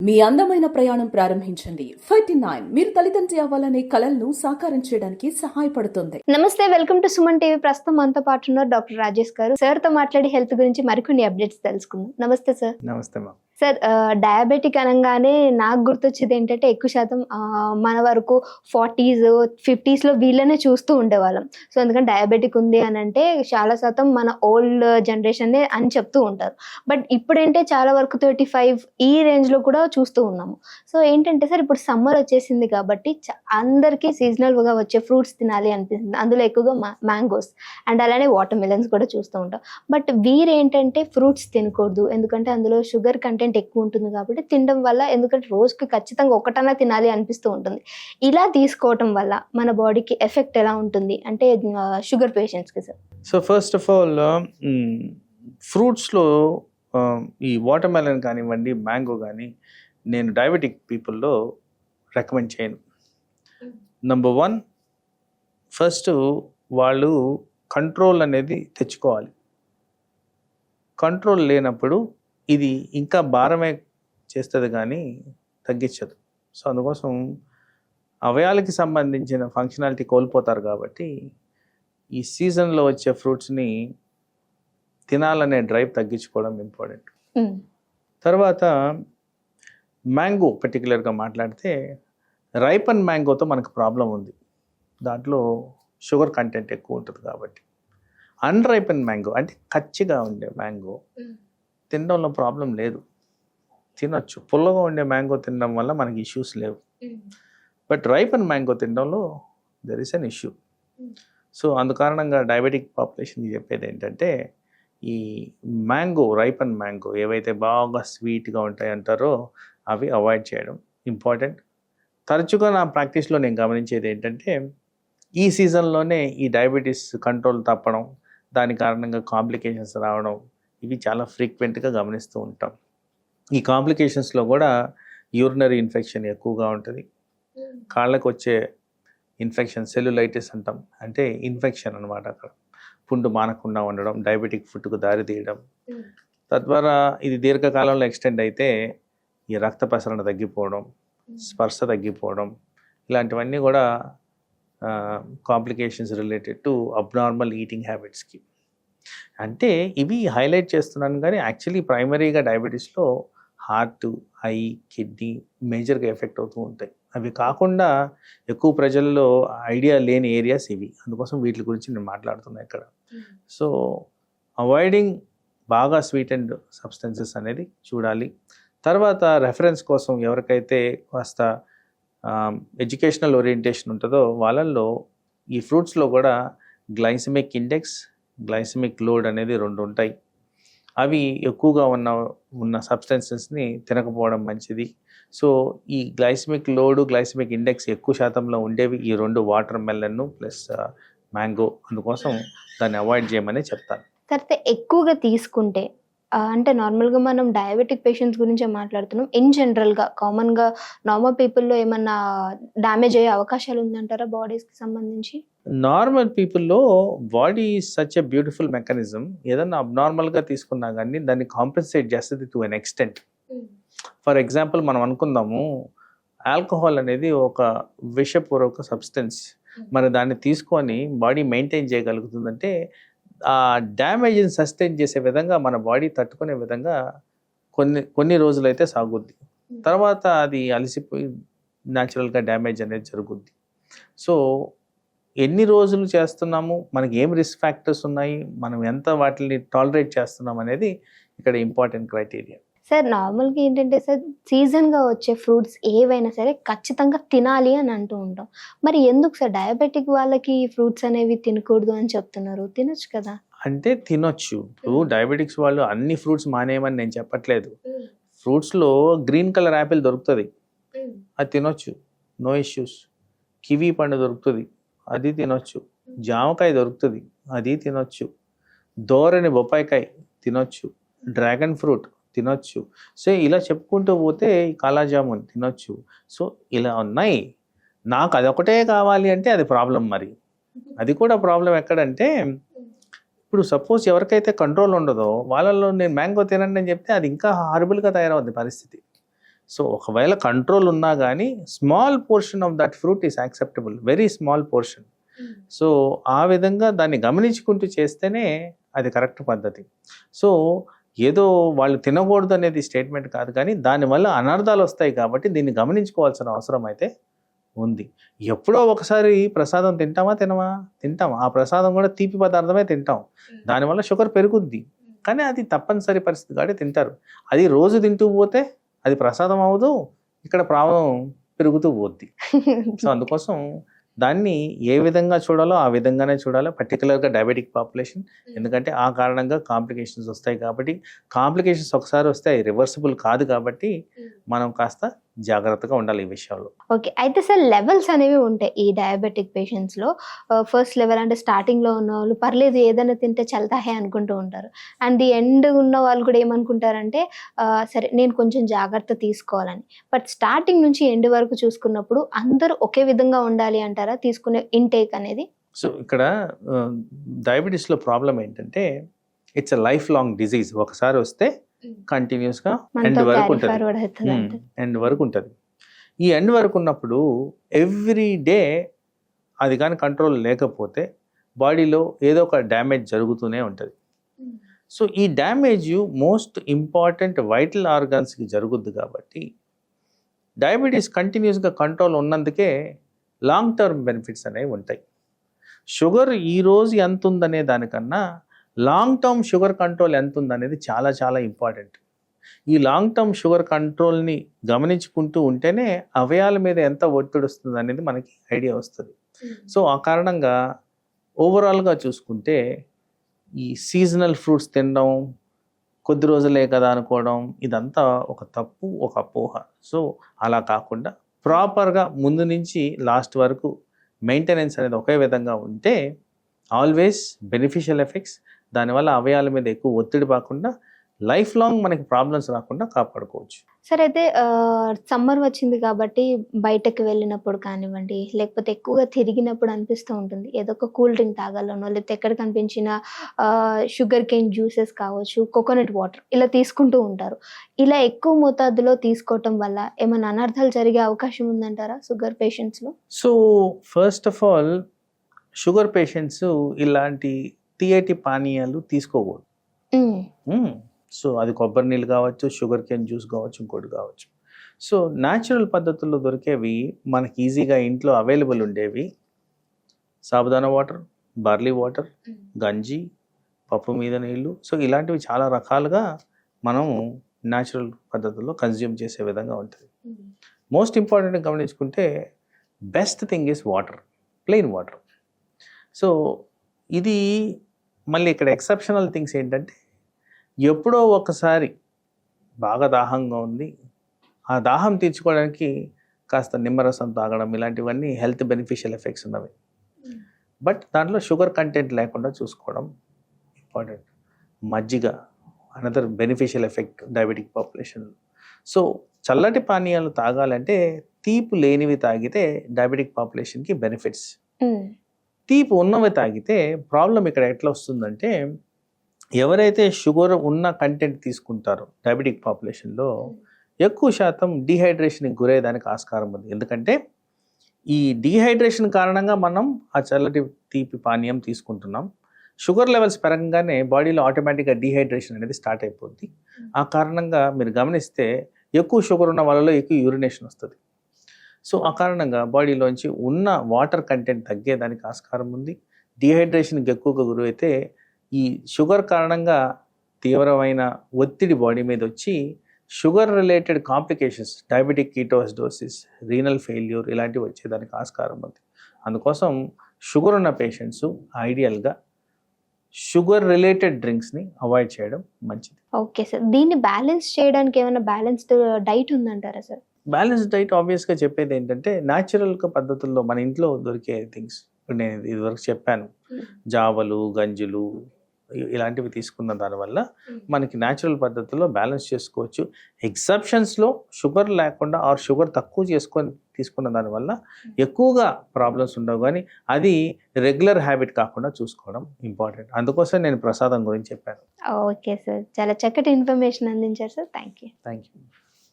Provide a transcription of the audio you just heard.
మీ అందమైన ప్రయాణం ప్రారంభించండి. 39 మీరు తల్లిదండ్రి అవ్వాలనే కలలను సాకారం చేయడానికి సహాయపడుతుంది. నమస్తే, వెల్కమ్ టు సుమన్ టీవీ. ప్రస్తుతం మనతో పాటు ఉన్నారు డాక్టర్ రాజేష్ గారు. సార్ తో మాట్లాడి హెల్త్ గురించి మరికొన్ని అప్డేట్స్ తెలుసుకుందాం. నమస్తే సార్. నమస్తే మా. సార్, డయాబెటిక్ అనగానే నాకు గుర్తొచ్చేది ఏంటంటే ఎక్కువ శాతం మన వరకు 40s 50s వీళ్ళనే చూస్తూ ఉండేవాళ్ళం. సో ఎందుకంటే డయాబెటిక్ ఉంది అని అంటే చాలా శాతం మన ఓల్డ్ జనరేషన్ అని చెప్తూ ఉంటారు. బట్ ఇప్పుడేంటే చాలా వరకు 35 ఈ రేంజ్లో కూడా చూస్తూ ఉన్నాము. సో ఏంటంటే సార్, ఇప్పుడు సమ్మర్ వచ్చేసింది కాబట్టి అందరికీ సీజనల్గా వచ్చే ఫ్రూట్స్ తినాలి అనిపిస్తుంది. అందులో ఎక్కువగా మ్యాంగోస్ అండ్ అలానే వాటర్ మిలన్స్ కూడా చూస్తూ ఉంటాం. బట్ వీరేంటంటే ఫ్రూట్స్ తినకూడదు, ఎందుకంటే అందులో షుగర్ కంటెంట్ ఎక్కువ ఉంటుంది కాబట్టి తినడం వల్ల, ఎందుకంటే రోజుకి ఖచ్చితంగా ఒకటన్నా తినాలి అనిపిస్తూ ఉంటుంది. ఇలా తీసుకోవటం వల్ల మన బాడీకి ఎఫెక్ట్ ఎలా ఉంటుంది అంటే షుగర్ పేషెంట్స్కి sir? So first of all ఫ్రూట్స్లో ఈ వాటర్ మెలన్ కానివ్వండి, మ్యాంగో కానీ నేను డయాబెటిక్ పీపుల్లో రికమెండ్ చేయను. నెంబర్ 1, ఫస్ట్ వాళ్ళు కంట్రోల్ అనేది తెచ్చుకోవాలి. కంట్రోల్ లేనప్పుడు ఇది ఇంకా భారమే చేస్తుంది కానీ తగ్గించదు. సో అందుకోసం అవయాలకి సంబంధించిన ఫంక్షనాలిటీ కోల్పోతారు కాబట్టి ఈ సీజన్లో వచ్చే ఫ్రూట్స్ని తినాలనే డ్రైవ్ తగ్గించుకోవడం ఇంపార్టెంట్. తర్వాత మ్యాంగో పర్టికులర్గా మాట్లాడితే రైపన్ మ్యాంగోతో మనకు ప్రాబ్లం ఉంది. దాంట్లో షుగర్ కంటెంట్ ఎక్కువ ఉంటుంది కాబట్టి. అన్రైపన్ మ్యాంగో అంటే కచ్చిగా ఉండే మ్యాంగో తినడంలో ప్రాబ్లం లేదు, తినొచ్చు. పుల్లగా ఉండే మ్యాంగో తినడం వల్ల మనకి ఇష్యూస్ లేవు. బట్ రైపన్ మ్యాంగో తినడంలో there is an issue. So అందుకారణంగా డయాబెటిక్ పాపులేషన్కి చెప్పేది ఏంటంటే ఈ మ్యాంగో, రైపన్ మ్యాంగో ఏవైతే బాగా స్వీట్గా ఉంటాయి అంటారో అవి అవాయిడ్ చేయడం ఇంపార్టెంట్. తరచుగా నా ప్రాక్టీస్లో నేను గమనించేది ఏంటంటే ఈ సీజన్లోనే ఈ డయాబెటీస్ కంట్రోల్ తప్పడం, దాని కారణంగా కాంప్లికేషన్స్ రావడం, ఇవి చాలా ఫ్రీక్వెంట్గా గమనిస్తూ ఉంటాం. ఈ కాంప్లికేషన్స్లో కూడా యూరినరీ ఇన్ఫెక్షన్ ఎక్కువగా ఉంటుంది. కాళ్ళకు వచ్చే ఇన్ఫెక్షన్ సెల్యులైటిస్ అంటాం, అంటే ఇన్ఫెక్షన్ అనమాట. అక్కడ పుండు మానకుండా ఉండడం, డయాబెటిక్ ఫుడ్కు దారి తీయడం, తద్వారా ఇది దీర్ఘకాలంలో ఎక్స్టెండ్ అయితే ఈ రక్త ప్రసరణ తగ్గిపోవడం, స్పర్శ తగ్గిపోవడం, ఇలాంటివన్నీ కూడా complications related to abnormal eating హ్యాబిట్స్కి. అంటే ఇవి హైలైట్ చేస్తున్నాను కానీ యాక్చువల్లీ ప్రైమరీగా డయాబెటీస్లో హార్ట్, ఐ, కిడ్నీ మేజర్గా ఎఫెక్ట్ అవుతూ ఉంటాయి. అవి కాకుండా ఎక్కువ ప్రజల్లో ఐడియా లేని ఏరియాస్ ఇవి. అందుకోసం వీటి గురించి నేను మాట్లాడుతున్నాను ఇక్కడ. సో అవాయిడింగ్ బాగా స్వీట్ అండ్ సబ్స్టెన్సెస్ అనేది చూడాలి. తర్వాత రెఫరెన్స్ కోసం ఎవరికైతే కాస్త ఎడ్యుకేషనల్ ఓరియంటేషన్ ఉంటుందో వాళ్ళల్లో ఈ ఫ్రూట్స్లో కూడా గ్లైసెమిక్ ఇండెక్స్, గ్లైసెమిక్ లోడ్ అనేది 2 ఉంటాయి. అవి ఎక్కువగా ఉన్న సబ్స్టెన్సెస్ని తినకపోవడం మంచిది. సో ఈ గ్లైసెమిక్ లోడు, గ్లైసెమిక్ ఇండెక్స్ ఎక్కువ శాతంలో ఉండేవి ఈ 2 వాటర్ మెలన్ ప్లస్ మ్యాంగో. అందుకోసం దాన్ని అవాయిడ్ చేయమని చెప్తాను. తర్వాత ఎక్కువగా తీసుకుంటే అంటే నార్మల్గా మనం డయాబెటిక్ పేషెంట్స్ గురించే మాట్లాడుతున్నాం. ఇన్ జనరల్గా కామన్గా నార్మల్ పీపుల్లో ఏమన్నా డ్యామేజ్ అయ్యే అవకాశాలు ఉందంటారా బాడీస్కి సంబంధించి? నార్మల్ పీపుల్లో body such a beautiful mechanism. ఏదన్నా అబ్నార్మల్గా తీసుకున్నా కానీ దాన్ని కాంపెన్సేట్ చేస్తుంది to an extent. For example మనం అనుకుందాము, ఆల్కహాల్ అనేది ఒక విషపూర్వక సబ్స్టెన్స్. మరి దాన్ని తీసుకొని బాడీ మెయింటైన్ చేయగలుగుతుందంటే ఆ డ్యామేజ్ని సస్టైన్ చేసే విధంగా మన బాడీ తట్టుకునే విధంగా కొన్ని రోజులైతే సాగుద్ది. తర్వాత అది అలసిపోయి న్యాచురల్గా డ్యామేజ్ అనేది జరుగుద్ది. సో ఎన్ని రోజులు చేస్తున్నాము, మనకి ఏం రిస్క్ ఫ్యాక్టర్స్ ఉన్నాయి, మనం ఎంత వాటిని టాలరేట్ చేస్తున్నాం అనేది ఇక్కడ ఇంపార్టెంట్ క్రైటీరియా. సార్ నార్మల్గా ఏంటంటే సార్, సీజన్గా వచ్చే ఫ్రూట్స్ ఏవైనా సరే ఖచ్చితంగా తినాలి అని అంటూ ఉంటాం. మరి ఎందుకు సార్ డయాబెటిక్ వాళ్ళకి ఫ్రూట్స్ అనేవి తినకూడదు అని చెప్తున్నారు? తినొచ్చు కదా. అంటే తినొచ్చు. ఇప్పుడు డయాబెటిక్స్ వాళ్ళు అన్ని ఫ్రూట్స్ మానేయమని నేను చెప్పట్లేదు. ఫ్రూట్స్లో గ్రీన్ కలర్ యాపిల్ దొరుకుతుంది, అది తినొచ్చు, నో ఇష్యూస్. కివీ పండు దొరుకుతుంది, అది తినొచ్చు. జామకాయ దొరుకుతుంది, అది తినొచ్చు. దోరని బొప్పాయికాయ తినొచ్చు. డ్రాగన్ ఫ్రూట్ తినొచ్చు. సో ఇలా చెప్పుకుంటూ పోతే కాలాజామున్ తినొచ్చు. సో ఇలా ఉన్నాయి. నాకు అదొకటే కావాలి అంటే అది ప్రాబ్లం. మరి అది కూడా ప్రాబ్లం ఎక్కడంటే, ఇప్పుడు సపోజ్ ఎవరికైతే కంట్రోల్ ఉండదో వాళ్ళలో నేను మ్యాంగో తినండి అని చెప్తే అది ఇంకా హారబుల్గా తయారవుద్ది పరిస్థితి. సో ఒకవేళ కంట్రోల్ ఉన్నా కానీ small portion of that fruit is acceptable, very small portion. So ఆ విధంగా దాన్ని గమనించుకుంటూ చేస్తేనే అది కరెక్ట్ పద్ధతి. సో ఏదో వాళ్ళు తినకూడదు అనేది స్టేట్మెంట్ కాదు, కానీ దానివల్ల అనర్థాలు వస్తాయి కాబట్టి దీన్ని గమనించుకోవాల్సిన అవసరం అయితే ఉంది. ఎప్పుడో ఒకసారి ప్రసాదం తింటాం. ఆ ప్రసాదం కూడా తీపి పదార్థమే తింటాం, దానివల్ల షుగర్ పెరుగుద్ది. కానీ అది తప్పనిసరి పరిస్థితి కాబట్టి తింటారు. అది రోజు తింటూ పోతే అది ప్రసాదం అవ్వదు, ఇక్కడ ప్రాబ్లం పెరుగుతూ పోద్ది. సో అందుకోసం దాన్ని ఏ విధంగా చూడాలో ఆ విధంగానే చూడాలి, పర్టికులర్గా డయాబెటిక్ పాపులేషన్. ఎందుకంటే ఆ కారణంగా కాంప్లికేషన్స్ వస్తాయి కాబట్టి, కాంప్లికేషన్స్ ఒకసారి వస్తే రివర్సిబుల్ కాదు కాబట్టి మనం కాస్త జాగ్రత్తగా ఉండాలి ఈ విషయంలో. ఓకే, అయితే సార్ లెవెల్స్ అనేవి ఉంటాయి ఈ డయాబెటిక్ పేషెంట్స్లో. ఫస్ట్ లెవెల్ అంటే స్టార్టింగ్లో ఉన్న వాళ్ళు పర్లేదు ఏదైనా తింటే చల్తాహే అనుకుంటూ ఉంటారు. అండ్ ది ఎండ్ ఉన్న వాళ్ళు కూడా ఏమనుకుంటారంటే సరే నేను కొంచెం జాగ్రత్త తీసుకోవాలని. బట్ స్టార్టింగ్ నుంచి ఎండ్ వరకు చూసుకున్నప్పుడు అందరూ ఒకే విధంగా ఉండాలి అంటారా తీసుకునే ఇంటేక్ అనేది? సో ఇక్కడ డయాబెటీస్లో ప్రాబ్లం ఏంటంటే it's a life long disease. ఒకసారి వస్తే కంటిన్యూస్గా ఎండ్ వరకు ఉంటుంది. ఈ ఎండ్ వరకు ఉన్నప్పుడు ఎవ్రీ డే అది కానీ కంట్రోల్ లేకపోతే బాడీలో ఏదో ఒక డ్యామేజ్ జరుగుతూనే ఉంటుంది. సో ఈ డ్యామేజ్ మోస్ట్ ఇంపార్టెంట్ వైటల్ ఆర్గాన్స్కి జరుగుద్ది కాబట్టి డయాబెటీస్ కంటిన్యూస్గా కంట్రోల్ ఉన్నందుకే లాంగ్ టర్మ్ బెనిఫిట్స్ అనేవి ఉంటాయి. షుగర్ ఈరోజు ఎంత ఉందనే దానికన్నా లాంగ్ టర్మ్ షుగర్ కంట్రోల్ ఎంత ఉందనేది చాలా చాలా ఇంపార్టెంట్. ఈ లాంగ్ టర్మ్ షుగర్ కంట్రోల్ని గమనించుకుంటూ ఉంటేనే అవయాల మీద ఎంత ఒత్తిడి వస్తుంది అనేది మనకి ఐడియా వస్తుంది. సో ఆ కారణంగా ఓవరాల్గా చూసుకుంటే ఈ సీజనల్ ఫ్రూట్స్ తినడం, కొద్ది రోజులే కదా అనుకోవడం, ఇదంతా ఒక తప్పు, ఒక అపోహ. సో అలా కాకుండా ప్రాపర్గా ముందు నుంచి లాస్ట్ వరకు మెయింటెనెన్స్ అనేది ఒకే విధంగా ఉంటే ఆల్వేస్ బెనిఫిషియల్ ఎఫెక్ట్స్, దానివల్ల అవయాల మీద ఎక్కువ ఒత్తిడి కాకుండా లైఫ్ లాంగ్ మనకి ప్రాబ్లమ్స్ రాకుండా కాపాడుకోవచ్చు. సరే, అయితే సమ్మర్ వచ్చింది కాబట్టి బయటకు వెళ్ళినప్పుడు కానివ్వండి, లేకపోతే ఎక్కువగా తిరిగినప్పుడు అనిపిస్తూ ఉంటుంది ఏదో ఒక కూల్ డ్రింక్ తాగాలనో, లేకపోతే ఎక్కడ కనిపించిన షుగర్ కేన్ జ్యూసెస్ కావచ్చు, కోకోనట్ వాటర్ ఇలా తీసుకుంటూ ఉంటారు. ఇలా ఎక్కువ మోతాదులో తీసుకోవటం వల్ల ఏమైనా అనర్థాలు జరిగే అవకాశం ఉందంటారా షుగర్ పేషెంట్స్లో? So first of all sugar patients ఇలాంటి తీయటి పానీయాలు తీసుకోకూడదు. సో అది కొబ్బరి నీళ్ళు కావచ్చు, షుగర్ కేన్ జ్యూస్ కావచ్చు, ఇంకోటి కావచ్చు. సో న్యాచురల్ పద్ధతుల్లో దొరికేవి మనకి ఈజీగా ఇంట్లో అవైలబుల్ ఉండేవి సాబుదానా వాటర్, బార్లీ వాటర్, గంజి, పప్పు మీద నీళ్ళు. సో ఇలాంటివి చాలా రకాలుగా మనం న్యాచురల్ పద్ధతుల్లో కన్జ్యూమ్ చేసే విధంగా ఉంటుంది. మోస్ట్ ఇంపార్టెంట్ గమనించుకుంటే best thing is water, plain water. So ఇది మళ్ళీ ఇక్కడ ఎక్సెప్షనల్ థింగ్స్ ఏంటంటే ఎప్పుడో ఒకసారి బాగా దాహంగా ఉంది, ఆ దాహం తీర్చుకోవడానికి కాస్త నిమ్మరసం తాగడం, ఇలాంటివన్నీ హెల్త్ బెనిఫిషియల్ ఎఫెక్ట్స్ ఉన్నవి. బట్ దాంట్లో షుగర్ కంటెంట్ లేకుండా చూసుకోవడం ఇంపార్టెంట్. మజ్జిగ అనదర్ బెనిఫిషియల్ ఎఫెక్ట్ డయాబెటిక్ పాపులేషన్లో. సో చల్లటి పానీయాలు తాగాలంటే తీపి లేనివి తాగితే డయాబెటిక్ పాపులేషన్కి బెనిఫిట్స్. తీపి ఉన్నవి తాగితే ప్రాబ్లం ఇక్కడ ఎట్లా వస్తుందంటే ఎవరైతే షుగర్ ఉన్న కంటెంట్ తీసుకుంటారో డయాబెటిక్ పాపులేషన్లో ఎక్కువ శాతం డీహైడ్రేషన్కి గురయ్యేదానికి ఆస్కారం ఉంది. ఎందుకంటే ఈ డీహైడ్రేషన్ కారణంగా మనం ఆ చల్లటి తీపి పానీయం తీసుకుంటున్నాం. షుగర్ లెవెల్స్ పెరగంగానే బాడీలో ఆటోమేటిక్గా డీహైడ్రేషన్ అనేది స్టార్ట్ అయిపోద్ది. ఆ కారణంగా మీరు గమనిస్తే ఎక్కువ షుగర్ ఉన్న వాళ్ళలో ఎక్కువ యూరినేషన్ వస్తుంది. సో ఆ కారణంగా బాడీలోంచి ఉన్న వాటర్ కంటెంట్ తగ్గేదానికి ఆస్కారం ఉంది. డీహైడ్రేషన్కి ఎక్కువగా గురైతే ఈ షుగర్ కారణంగా తీవ్రమైన ఒత్తిడి బాడీ మీద వచ్చి sugar related complications, diabetic ketoacidosis, renal failure ఇలాంటివి వచ్చేదానికి ఆస్కారం ఉంది. అందుకోసం షుగర్ ఉన్న పేషెంట్స్ ఐడియల్గా షుగర్ రిలేటెడ్ డ్రింక్స్ని అవాయిడ్ చేయడం మంచిది. ఓకే సార్, దీన్ని బ్యాలెన్స్ చేయడానికి ఏమైనా బ్యాలెన్స్డ్ డైట్ ఉందంటారా సార్? బ్యాలెన్స్ డైట్ ఆబ్వియస్గా చెప్పేది ఏంటంటే న్యాచురల్గా పద్ధతుల్లో మన ఇంట్లో దొరికే థింగ్స్. నేను ఇదివరకు చెప్పాను, జావలు, గంజులు ఇలాంటివి తీసుకున్న దానివల్ల మనకి న్యాచురల్ పద్ధతుల్లో బ్యాలెన్స్ చేసుకోవచ్చు. ఎక్సెప్షన్స్లో షుగర్ లేకుండా ఆర్ షుగర్ తక్కువ తీసుకున్న దానివల్ల ఎక్కువగా ప్రాబ్లమ్స్ ఉండవు, కానీ అది రెగ్యులర్ హ్యాబిట్ కాకుండా చూసుకోవడం ఇంపార్టెంట్. అందుకోసం నేను ప్రసాదం గురించి చెప్పాను. ఓకే సార్, చాలా చక్కటి ఇన్ఫర్మేషన్ అందించారు సార్. Thank you.